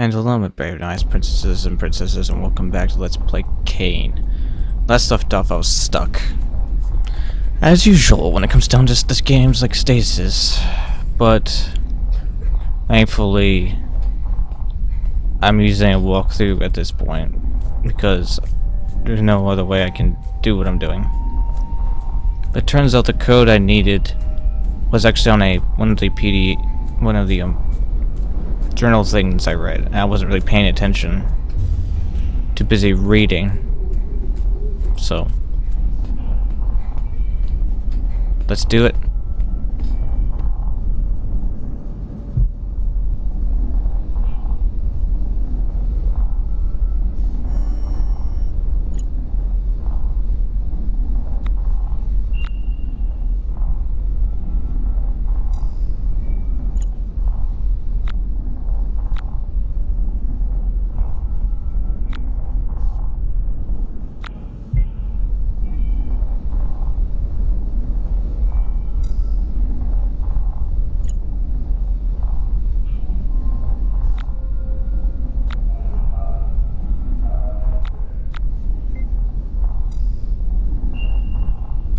And hello, my very nice princesses and princesses, and welcome back to Let's Play CAYNE. Last left off, I was stuck. As usual, when it comes down to this game's like stasis. But thankfully, I'm using a walkthrough at this point because there's no other way I can do what I'm doing. But it turns out the code I needed was actually on one of the journal things I read, and I wasn't really paying attention. Too busy reading. So let's do it.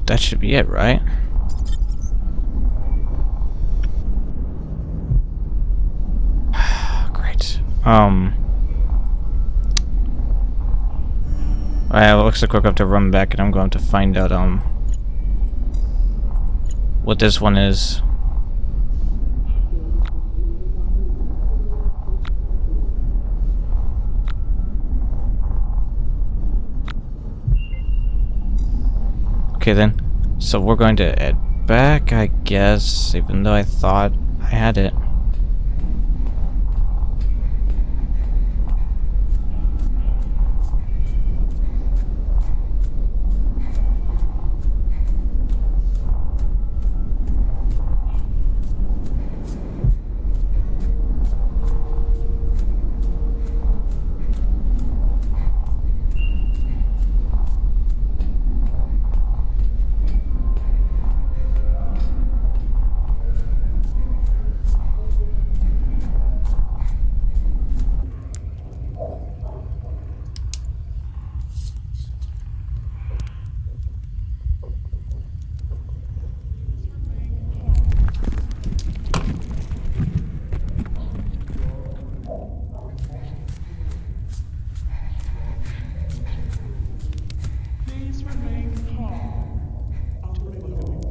That should be it, right? Great. Alright, well, looks like we're going to have to run back, and I'm going to find out, what this one is. Okay then, so we're going to head back, I guess, even though I thought I had it. Please remain calm until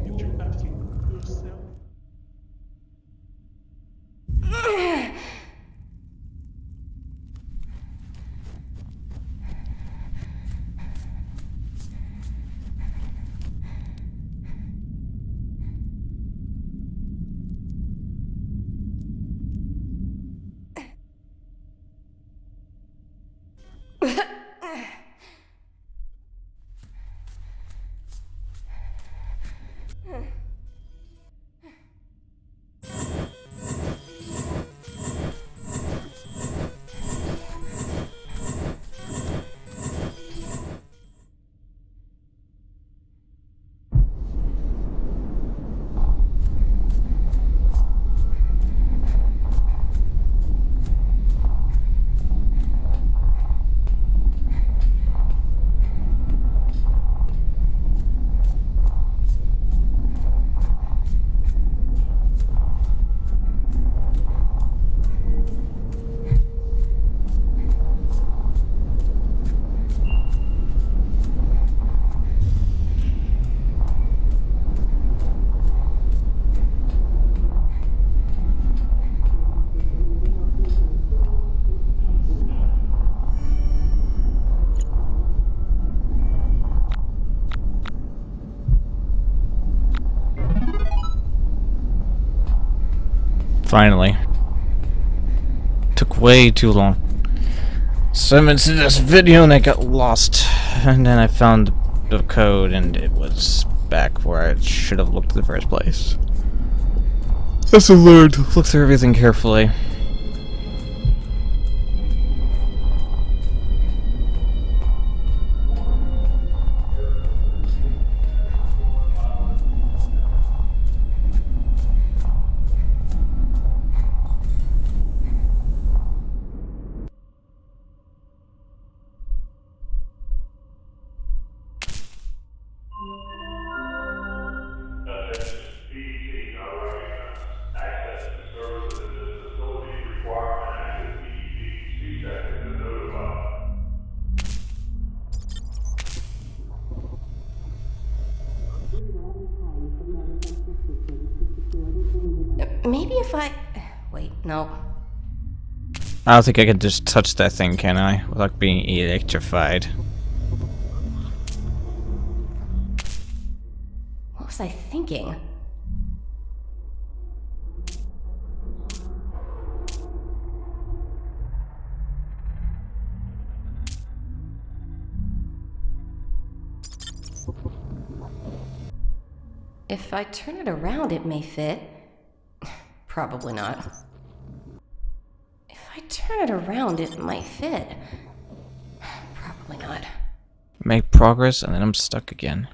you have introduced yourself. Finally. Took way too long. 7 minutes into this video and I got lost. And then I found the code and it was back where I should have looked in the first place. Lesson learned. Look through everything carefully. Maybe if I... Wait, no. I don't think I can just touch that thing, can I? Without being electrified. What was I thinking? If I turn it around, it may fit. Probably not. If I turn it around, it might fit. Probably not. Make progress, and then I'm stuck again.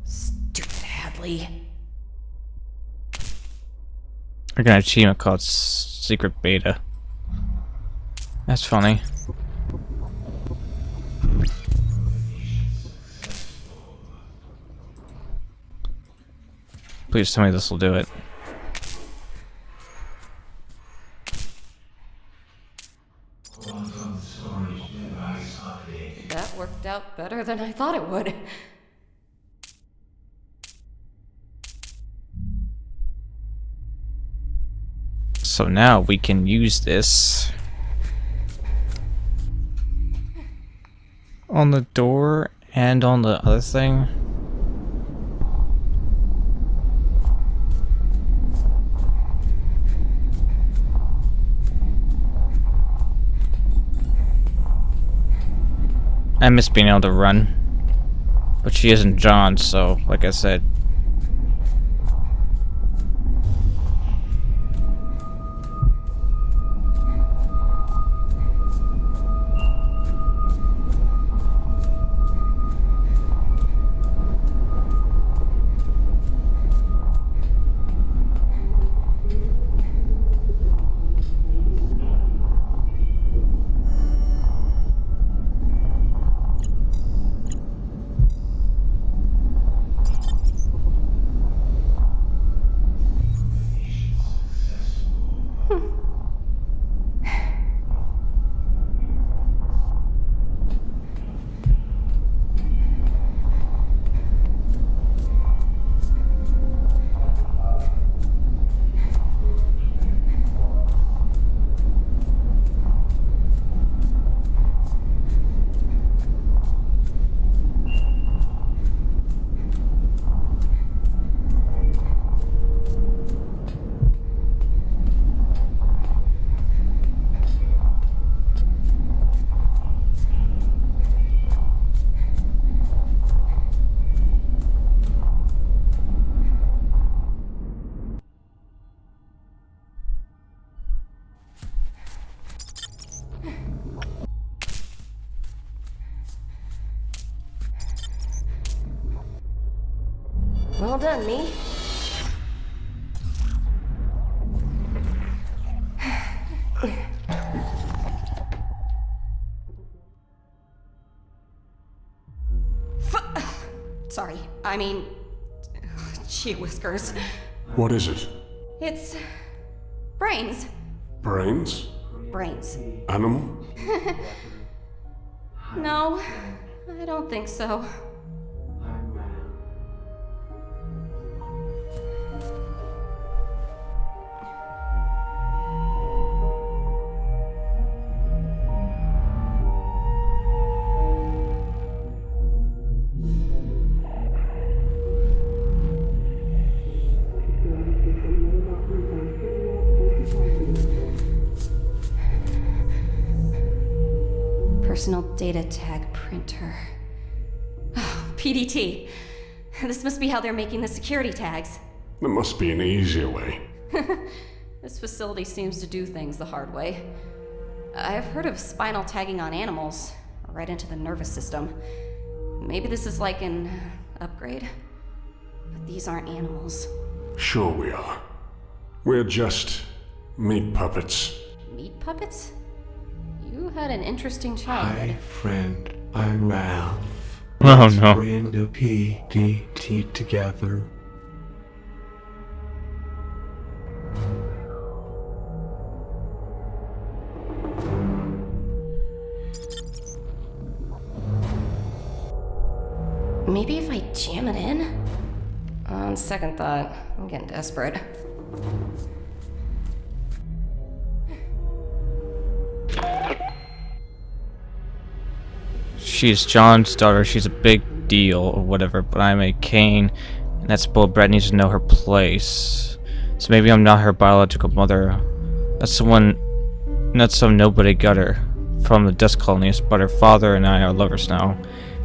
Stupid Hadley. I got an achievement called Secret Beta. That's funny. Please tell me this will do it. That worked out better than I thought it would. So now we can use this on the door and on the other thing. I miss being able to run, but she isn't John, so like I said. Well done, me. Sorry, I mean... Gee whiskers. What is it? It's... brains. Brains? Brains. Animal? No, I don't think so. Personal data tag printer. Oh, PDT. This must be how they're making the security tags. There must be an easier way. This facility seems to do things the hard way. I've heard of spinal tagging on animals, right into the nervous system. Maybe this is like an upgrade. But these aren't animals. Sure we are. We're just meat puppets. Meat puppets? You had an interesting Hi, childhood. friend. I'm Ralph. Oh Let's no. Brand a PDT together. Maybe if I jam it in? On second thought, I'm getting desperate. She's John's daughter, she's a big deal or whatever, but I'm a Kane, and that spoiled brat needs to know her place. So maybe I'm not her biological mother. That's someone, not some nobody got her from the dust colonies, but her father and I are lovers now.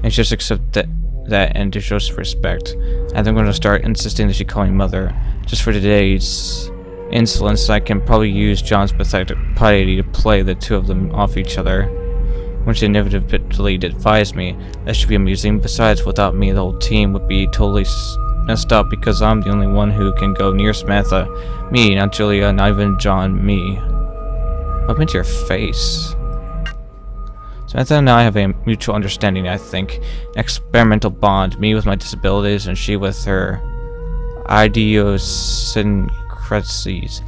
And she just accept that and to show some respect. I think I'm going to start insisting that she call me mother. Just for today's insolence, I can probably use John's pathetic piety to play the two of them off each other. When she inevitably advised me, that should be amusing. Besides, without me, the whole team would be totally messed up because I'm the only one who can go near Samantha. Me, not Julia, not even John, me. Up into your face. Samantha and I have a mutual understanding, I think. An experimental bond, me with my disabilities and she with her idiosyncrasies.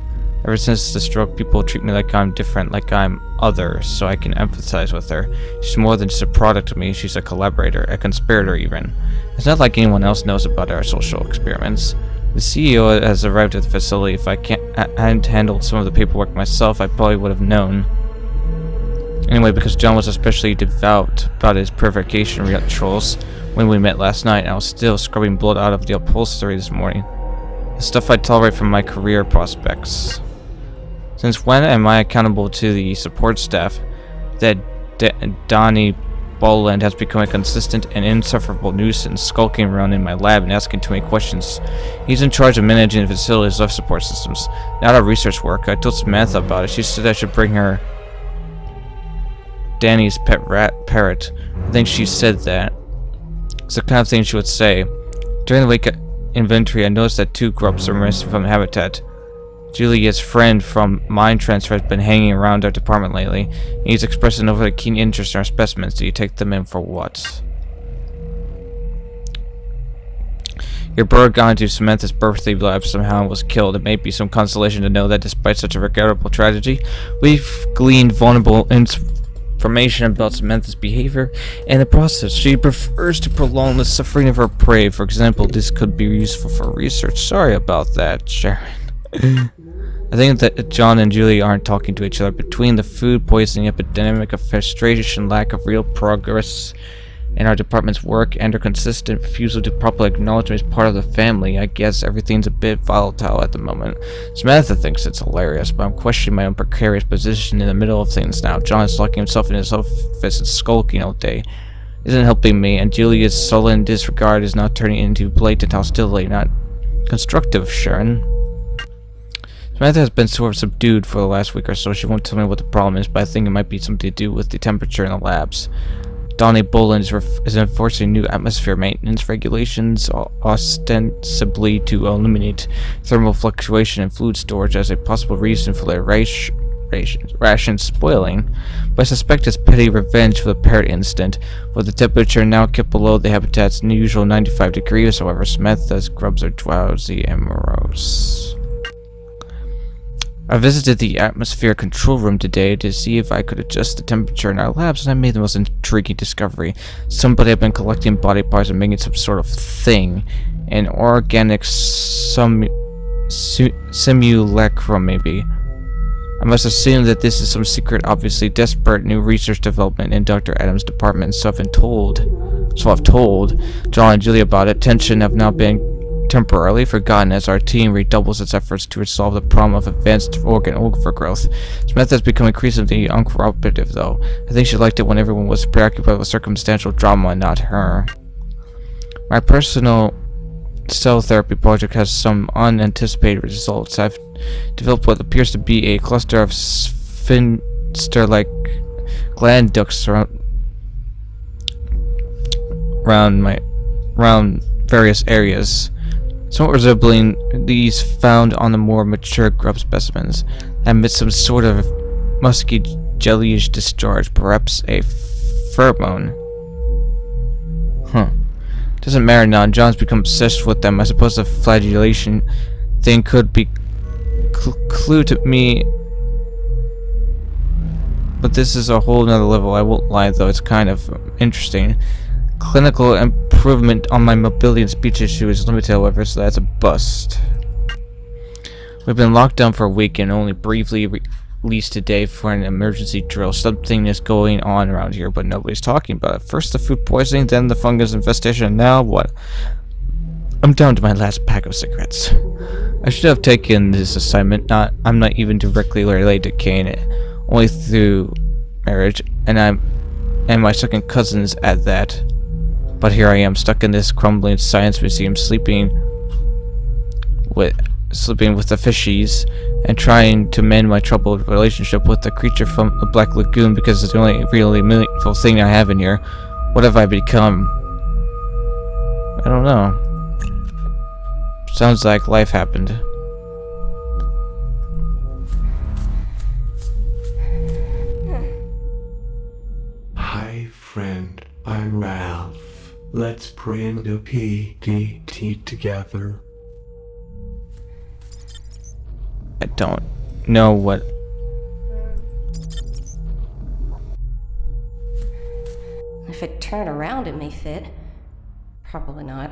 Ever since the stroke, people treat me like I'm different, like I'm other, so I can empathize with her. She's more than just a product of me, she's a collaborator, a conspirator even. It's not like anyone else knows about our social experiments. The CEO has arrived at the facility. If I hadn't handled some of the paperwork myself, I probably would have known. Anyway, because John was especially devout about his purification rituals when we met last night, and I was still scrubbing blood out of the upholstery this morning. The stuff I tolerate from my career prospects. Since when am I accountable to the support staff that Donnie Boland has become a consistent and insufferable nuisance, skulking around in my lab and asking too many questions? He's in charge of managing the facility's life support systems, not our research work. I told Samantha about it. She said I should bring her Danny's pet parrot. I think she said that. It's the kind of thing she would say. During the wake inventory, I noticed that 2 grubs are missing from the habitat. Julia's friend from Mind Transfer has been hanging around our department lately, and he's expressed an overly keen interest in our specimens. Do you take them in for what? Your bird got into Samantha's birthday lab somehow and was killed. It may be some consolation to know that despite such a regrettable tragedy, we've gleaned vulnerable information about Samantha's behavior and the process. She prefers to prolong the suffering of her prey. For example, this could be useful for research. Sorry about that, Sharon. I think that John and Julie aren't talking to each other. Between the food poisoning epidemic of frustration, lack of real progress in our department's work, and her consistent refusal to properly acknowledge me as part of the family, I guess everything's a bit volatile at the moment. Samantha thinks it's hilarious, but I'm questioning my own precarious position in the middle of things now. John is locking himself in his office and skulking all day. Isn't helping me, and Julia's sullen disregard is now turning into blatant hostility, not constructive, Sharon. Samantha has been sort of subdued for the last week or so. She won't tell me what the problem is, but I think it might be something to do with the temperature in the labs. Donnie Boland is enforcing new atmosphere maintenance regulations, ostensibly to eliminate thermal fluctuation and food storage as a possible reason for their rations spoiling. But I suspect it's petty revenge for the parrot incident. With the temperature now kept below the habitat's usual 95 degrees, however, Samantha's grubs are drowsy and morose. I visited the atmosphere control room today to see if I could adjust the temperature in our labs, and I made the most intriguing discovery. Somebody had been collecting body parts and making some sort of thing. An organic simulacrum, maybe. I must assume that this is some secret, obviously desperate new research development in Dr. Adams' department, so I've told John and Julie about it. Tension have now been temporarily forgotten as our team redoubles its efforts to resolve the problem of advanced organ overgrowth. Samantha has become increasingly uncooperative, though. I think she liked it when everyone was preoccupied with circumstantial drama and not her. My personal cell therapy project has some unanticipated results. I've developed what appears to be a cluster of sphincter-like gland ducts around various areas, somewhat resembling these found on the more mature grub specimens, that emit some sort of musky jellyish discharge, perhaps a pheromone. Huh. Doesn't matter now. John's become obsessed with them. I suppose the flagellation thing could be clue to me. But this is a whole nother level. I won't lie though, it's kind of interesting. Clinical improvement on my mobility and speech issue is limited, however, so that's a bust. We've been locked down for a week and only briefly released today for an emergency drill. Something is going on around here, but nobody's talking about it. First the food poisoning, then the fungus infestation, and now what? I'm down to my last pack of cigarettes. I should have taken this assignment. I'm not even directly related to CAYNE, only through marriage, and my second cousins at that. But here I am, stuck in this crumbling science museum, sleeping with the fishies, and trying to mend my troubled relationship with the creature from the Black Lagoon because it's the only really meaningful thing I have in here. What have I become? I don't know. Sounds like life happened. Hi, friend. I'm Ralph. Let's print the PDT together. I don't know what. If I turn it around, it may fit. Probably not.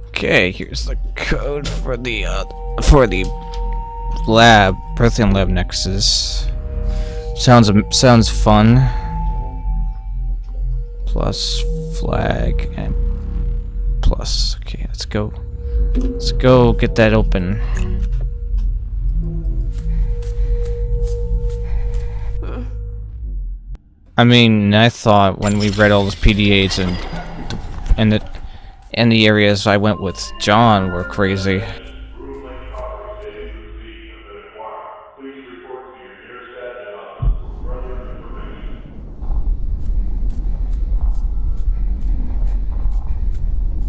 Okay, here's the code for the lab, Prothean Lab Nexus. Sounds fun. Plus flag and plus. Okay, let's go. Let's go get that open. I mean, I thought when we read all those PDAs and the areas I went with John were crazy.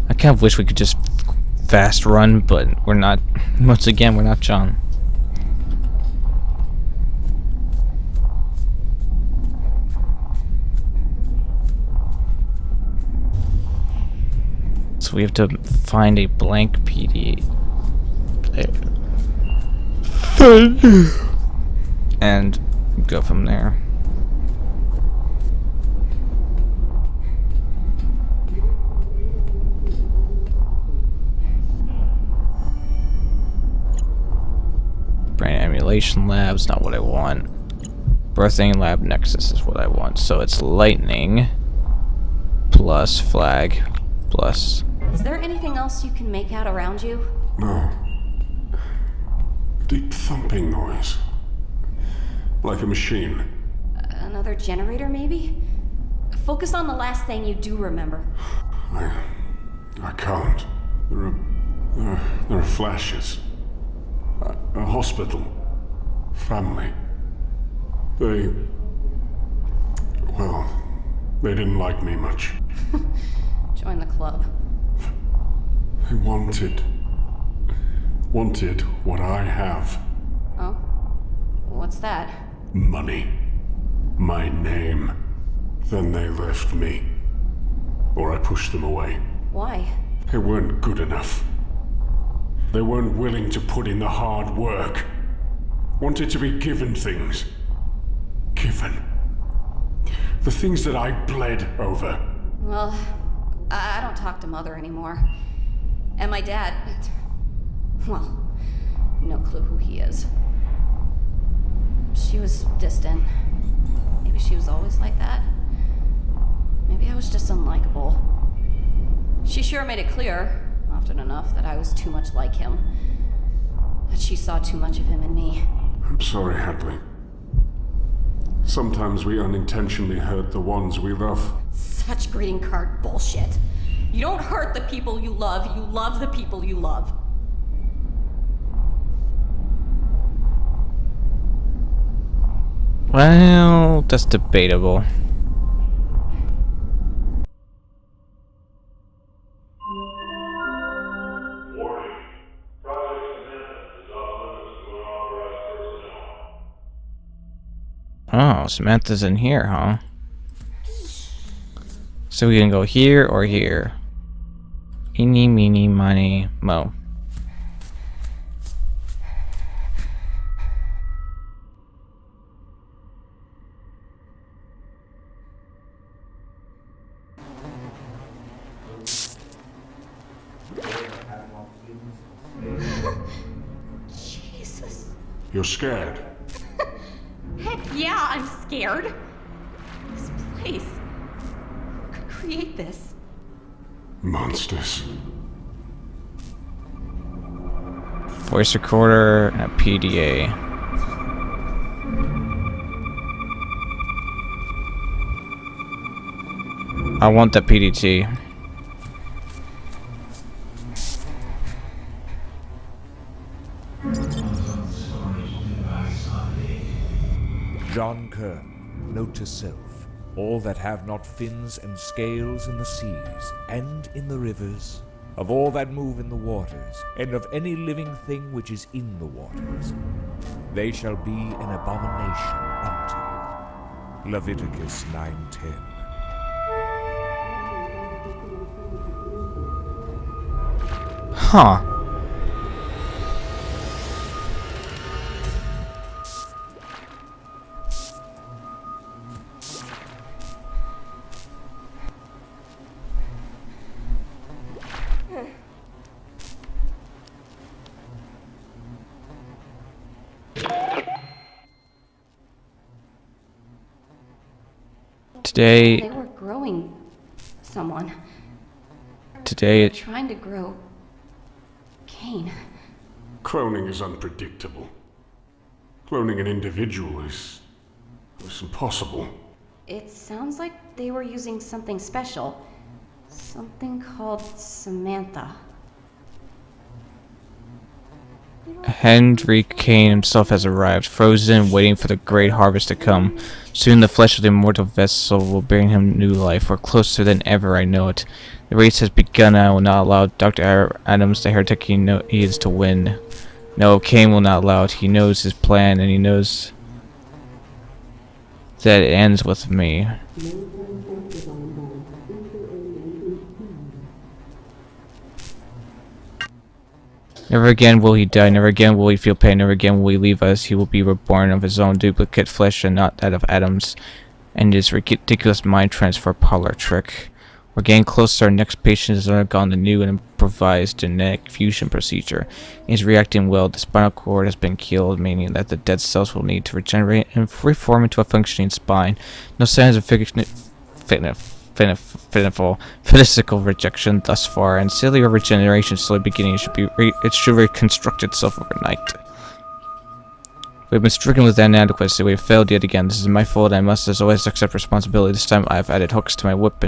I kind of wish we could just fast run, but we're not. Once again, we're not John. So we have to find a blank PD and go from there. Brain emulation lab's not what I want. Birthing lab nexus is what I want. So it's lightning plus flag plus. Is there anything else you can make out around you? No. Deep thumping noise. Like a machine. Another generator, maybe? Focus on the last thing you do remember. I can't. There are flashes. A hospital. Family. They didn't like me much. Join the club. They wanted what I have. Oh? What's that? Money. My name. Then they left me. Or I pushed them away. Why? They weren't good enough. They weren't willing to put in the hard work. Wanted to be given things. Given. The things that I bled over. Well, I don't talk to Mother anymore. And my dad, well, no clue who he is. She was distant. Maybe she was always like that. Maybe I was just unlikable. She sure made it clear, often enough, that I was too much like him. That she saw too much of him in me. I'm sorry, Hadley. Sometimes we unintentionally hurt the ones we love. Such greeting card bullshit. You don't hurt the people you love the people you love. Well, that's debatable. Oh, Samantha's in here, huh? So we can go here or here. Eeny, meeny, miny, mo. Jesus. You're scared? Heck yeah, I'm scared. This place. Who could create this? Monsters. Voice recorder and a PDA. I want the PDT. John Kern, note to self, all that have not fins and scales in the seas, and in the rivers, of all that move in the waters, and of any living thing which is in the waters, they shall be an abomination unto you. Leviticus 9:10. Huh. They were growing someone. Today, Trying to grow Kane. Cloning is unpredictable. Cloning an individual is impossible. It sounds like they were using something special. Something called Samantha. Henry Kane himself has arrived, frozen, waiting for the great harvest to come. Soon the flesh of the immortal vessel will bring him new life. We're closer than ever, I know it. The race has begun, and I will not allow Dr. Adams, the heretic he is, to win. No, Kane will not allow it. He knows his plan, and he knows that it ends with me. Never again will he die, never again will he feel pain, never again will he leave us. He will be reborn of his own duplicate flesh and not that of Adam's. And his ridiculous mind transfer parlor trick. We're getting close to our next patient has undergone the new and improvised genetic fusion procedure. He's reacting well. The spinal cord has been killed, meaning that the dead cells will need to regenerate and reform into a functioning spine. No signs of physical rejection thus far, and cellular regeneration is slowly beginning. It should reconstruct itself overnight. We've been stricken with inadequacy. We've failed yet again. This is my fault. I must, as always, accept responsibility. This time I've added hooks to my whip.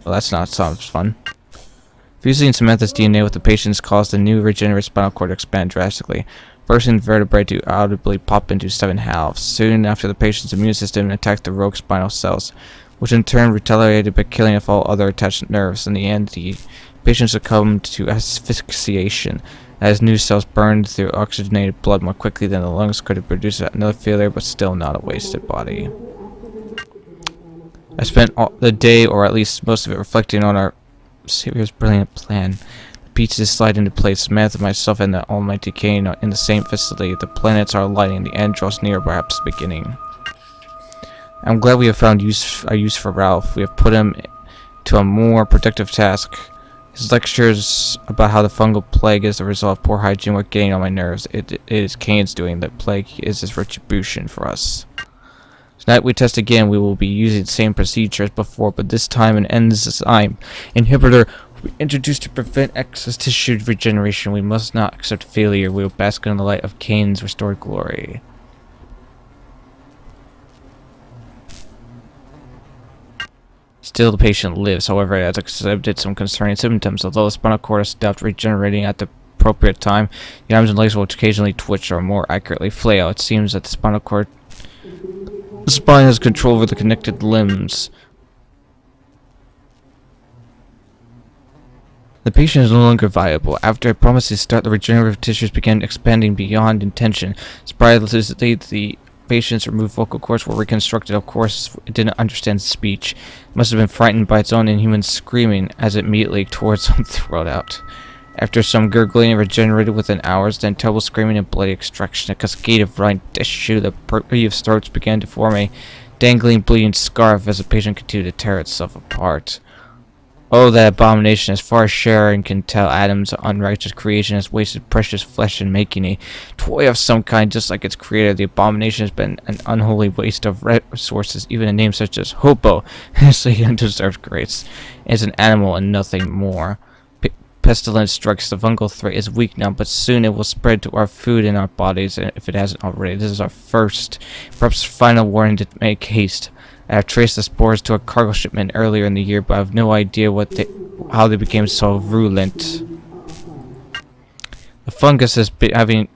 Well, that's not sounds fun. Fusing Samantha's DNA with the patient's caused the new regenerated spinal cord to expand drastically, forcing the vertebrae to audibly pop into 7 halves. Soon after, the patient's immune system attacked the rogue spinal cells, which in turn retaliated by killing off all other attached nerves. In the end, the patient succumbed to asphyxiation, as new cells burned through oxygenated blood more quickly than the lungs could have produced another failure, but still not a wasted body. I spent all the day, or at least most of it, reflecting on our Savior's brilliant plan. The pieces slide into place. Samantha, myself, and the almighty Kane are in the same facility. The planets are aligning. The end draws near, perhaps the beginning. I'm glad we have found a use for Ralph. We have put him to a more productive task. His lectures about how the fungal plague is the result of poor hygiene were getting on my nerves. It is CAYNE's doing. The plague is his retribution for us. Tonight we test again. We will be using the same procedure as before, but this time an enzyme inhibitor will be introduced to prevent excess tissue regeneration. We must not accept failure. We will bask in the light of CAYNE's restored glory. Still, the patient lives. However, it has exhibited some concerning symptoms. Although the spinal cord has stopped regenerating at the appropriate time, the arms and legs will occasionally twitch, or more accurately flail. It seems that the spine has control over the connected limbs. The patient is no longer viable. After I promised to start, the regenerative tissues began expanding beyond intention. Surprisingly, the patient's removed vocal cords were reconstructed. Of course, it didn't understand speech. It must have been frightened by its own inhuman screaming as it immediately tore its own throat out. After some gurgling, it regenerated within hours. Then terrible screaming and bloody extraction. A cascade of running tissue. The previous throats began to form a dangling, bleeding scarf as the patient continued to tear itself apart. Oh, that abomination! As far as Sharon can tell, Adam's unrighteous creation has wasted precious flesh in making a toy of some kind, just like its creator. The abomination has been an unholy waste of resources. Even a name such as Hobo is a undeserved grace. It's an animal and nothing more. Pestilence strikes. The fungal threat is weak now, but soon it will spread to our food and our bodies, if it hasn't already. This is our first, perhaps final warning to make haste. I have traced the spores to a cargo shipment earlier in the year, but I have no idea how they became so virulent. The fungus has been having...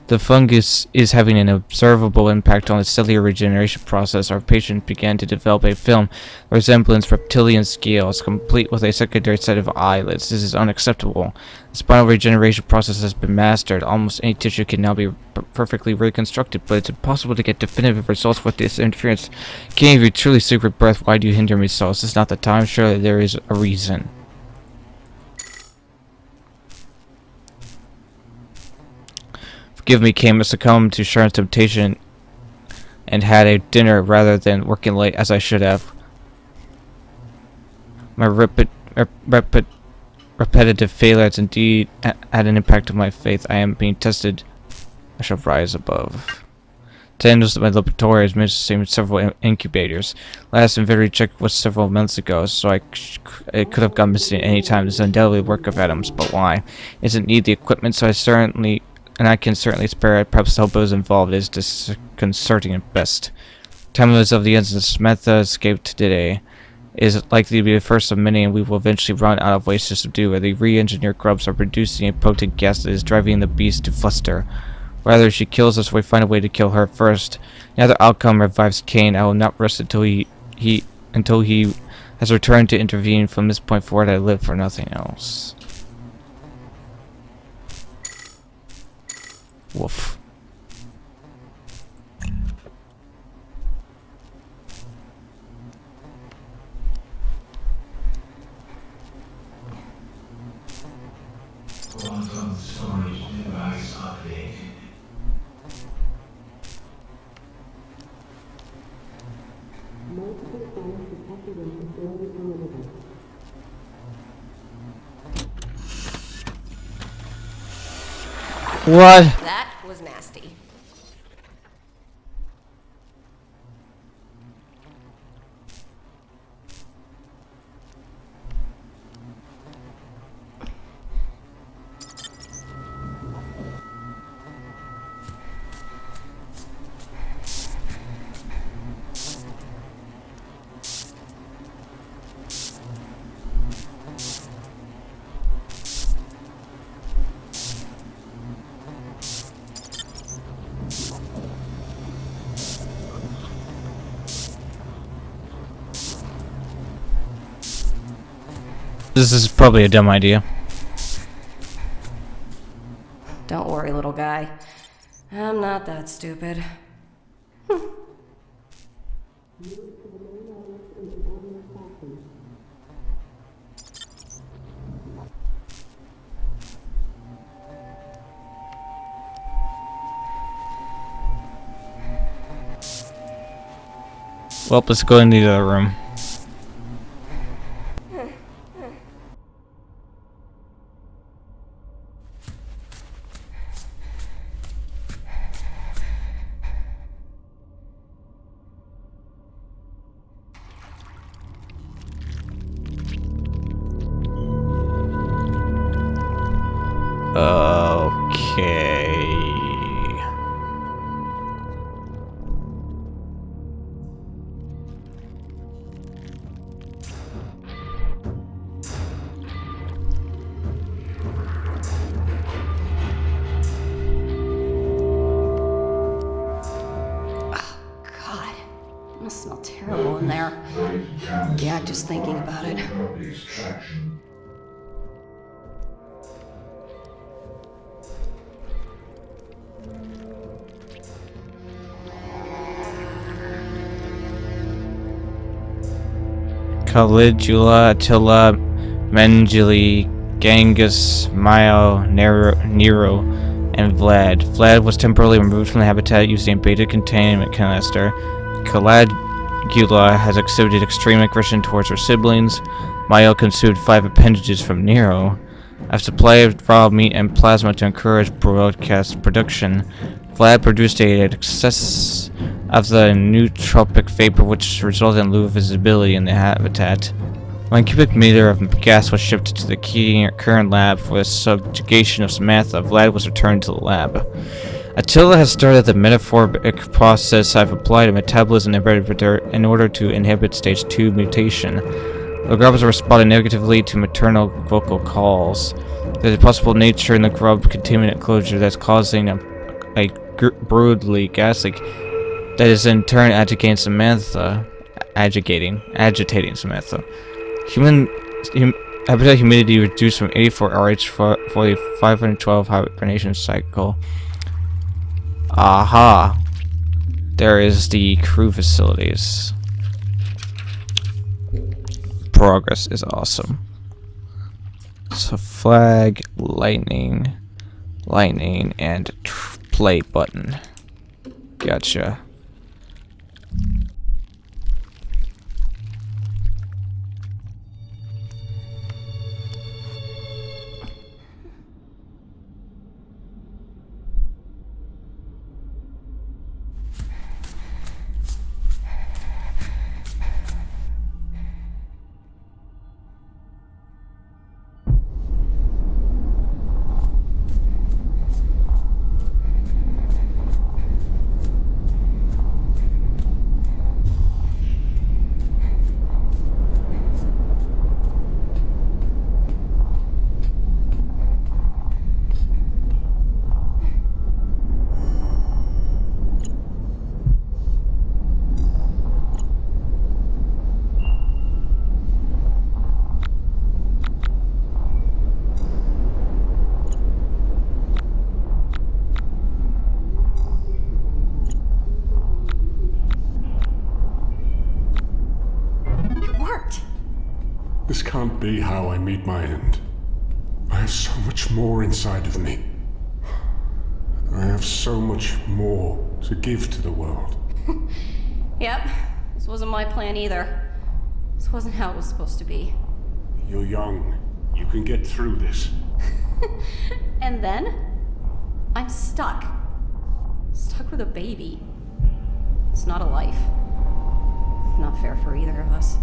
The fungus is having an observable impact on the cellular regeneration process. Our patient began to develop a film resemblance reptilian scales, complete with a secondary set of eyelids. This is unacceptable. The spinal regeneration process has been mastered. Almost any tissue can now be perfectly reconstructed, but it's impossible to get definitive results with this interference. Can you truly seek with breath? Why do you hinder me so? Is this not the time? Surely there is a reason. Forgive me, Kane, must succumb to Sharon's temptation and had a dinner rather than working late as I should have. My repetitive failures indeed had an impact on my faith. I am being tested. I shall rise above. Attendance at my laboratory is missing several incubators. Last inventory check was several months ago, so it could have gone missing at any time. This is undoubtedly work of Adams, but why? It doesn't need the equipment, so I can certainly spare it. Perhaps Hobo's involved is disconcerting at best. Timeless of the incident, Samantha escaped today. Is likely to be the first of many, and we will eventually run out of ways to subdue her. The re-engineered grubs are producing a potent gas that is driving the beast to fluster. Rather, she kills us, we find a way to kill her first. Neither outcome revives CAYNE. I will not rest until he has returned to intervene. From this point forward, I live for nothing else. Woof. What? That was nasty. This is probably a dumb idea. Don't worry, little guy. I'm not that stupid. Well, let's go into the other room. Okay. God, it must smell terrible in there. Gag just thinking about it. Caligula, Attila, Mengele, Genghis, Mao, Nero, and Vlad. Vlad was temporarily removed from the habitat using a beta containment canister. Caligula has exhibited extreme aggression towards her siblings. Mao consumed 5 appendages from Nero. I've supplied raw meat and plasma to encourage broadcast production. Vlad produced an excess of the nootropic vapor, which resulted in low visibility in the habitat. 1 cubic meter of gas was shipped to the current lab for the subjugation of Samantha. Vlad was returned to the lab. Attila has started the metaphoric process. I've applied a metabolism inhibitor in order to inhibit stage 2 mutation. The grubs are responding negatively to maternal vocal calls. There's a possible nature in the grub containment enclosure that's causing a broodly gas leak that is in turn agitating Samantha. Habitat humidity reduced from 84 RH for the 512 hibernation cycle. Aha! There is the crew facilities. Progress is awesome. So flag, lightning, and play button. Gotcha. This can't be how I meet my end. I have so much more inside of me. I have so much more to give to the world. Yep, this wasn't my plan either. This wasn't how it was supposed to be. You're young. You can get through this. And then, I'm stuck. Stuck with a baby. It's not a life. Not fair for either of us.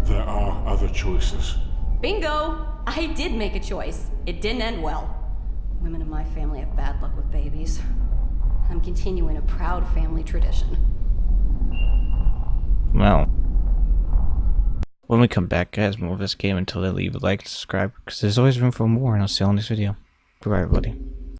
There are other choices. Bingo! I did make a choice. It didn't end well. Women in my family have bad luck with babies. I'm continuing a proud family tradition. Well, when we come back, guys, more of this game. Until then, leave a like, subscribe, because there's always room for more, and I'll see you on this video. Goodbye, everybody.